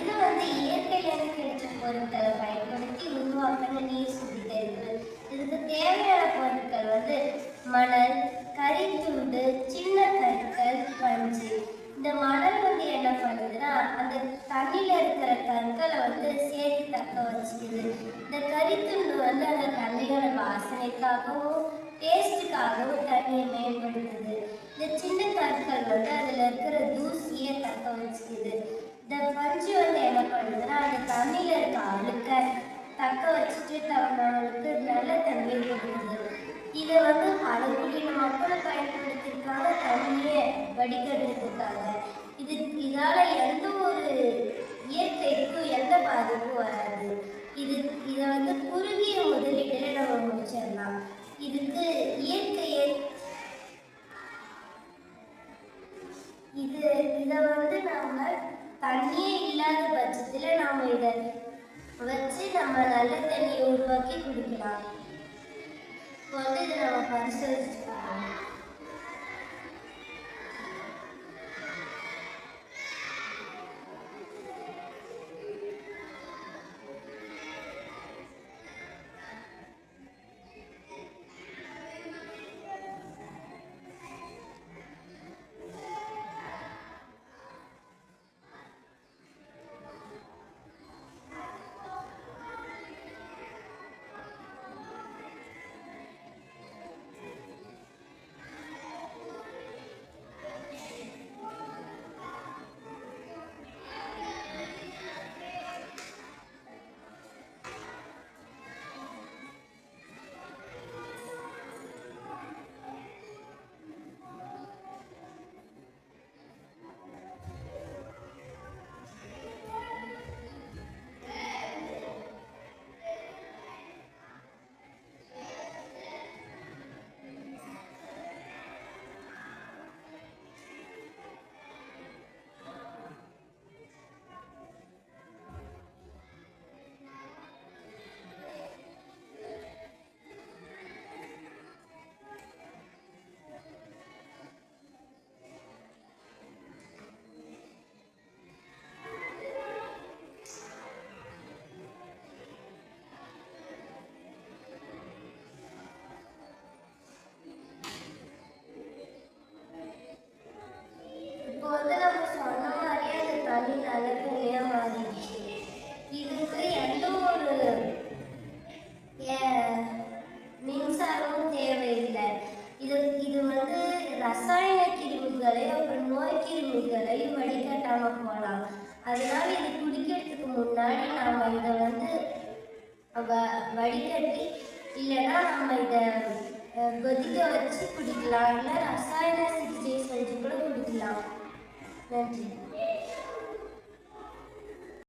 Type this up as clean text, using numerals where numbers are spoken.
இது வந்து இயற்கையிலிருந்து கிடைச்ச பொருட்களை பயன்படுத்தி உருவாக்கின நீர் சுத்திகரிப்பு. இதுக்கு தேவையான பொருட்கள் வந்து மணல், கரித்துண்டு, சின்ன கற்கள், பஞ்சு. இந்த மணல் வந்து என்ன பண்ணுதுன்னா அந்த தண்ணியில இருக்கிற கற்களை வந்து சேர்த்து தக்க வச்சுக்குது. இந்த கரித்துண்டு வந்து அந்த தண்ணியோட வாசனைக்காகவும் டேஸ்டுக்காகவும் தண்ணியை மேம்படுத்துது. இந்த சின்ன கற்கள் வந்து அதுல இருக்கிற தூசியை தக்க வச்சுக்குது. இந்த பஞ்சு வந்து என்ன பண்ணுதுன்னா அந்த தண்ணியில இருக்க அழுக்க தக்க வச்சுட்டு நம்மளுக்கு நல்ல தண்ணீர் கொடுக்குது. இதை வந்து பழங்குடியின மக்களை பயன்படுத்தியிருக்காங்க, தண்ணியை வடிகட்டுறதுக்காக. இதால எந்த ஒரு இயற்கைக்கும் எந்த பாதிப்பும் வராது. இதை வந்து குறுகிய முதலீட்டில நம்ம முடிச்சிடலாம். இதுக்கு இயற்கையை இதை வந்து நம்ம தண்ணியே இல்லாத பட்சத்தில் நாம இதை வச்சு நம்ம நல்ல தண்ணியை உருவாக்கி குடிக்கலாம். இப்போ வந்து இதை நம்ம பரிசோதிச்சுக்கலாம். இப்போ வந்து நம்ம சொன்ன மாதிரியே அந்த தண்ணி நல்ல தண்ணியாக மாறிடுச்சு. இதுக்கு எந்த ஒரு மின்சாரமும் தேவையில்லை. இது வந்து ரசாயன கிருமிகளையும் அப்புறம் நோய் கிருமிகளையும் வடிகட்டாமல் போகலாம். அதனால இது குடிக்கிறதுக்கு முன்னாடி நாம் இதை வந்து வடிகட்டி இல்லைன்னா நம்ம இதை கொதிக்க வச்சு குடிக்கலாம். இல்லை ரசாயன சிகிச்சை செஞ்சு கூட குடிக்கலாம். நன்றி.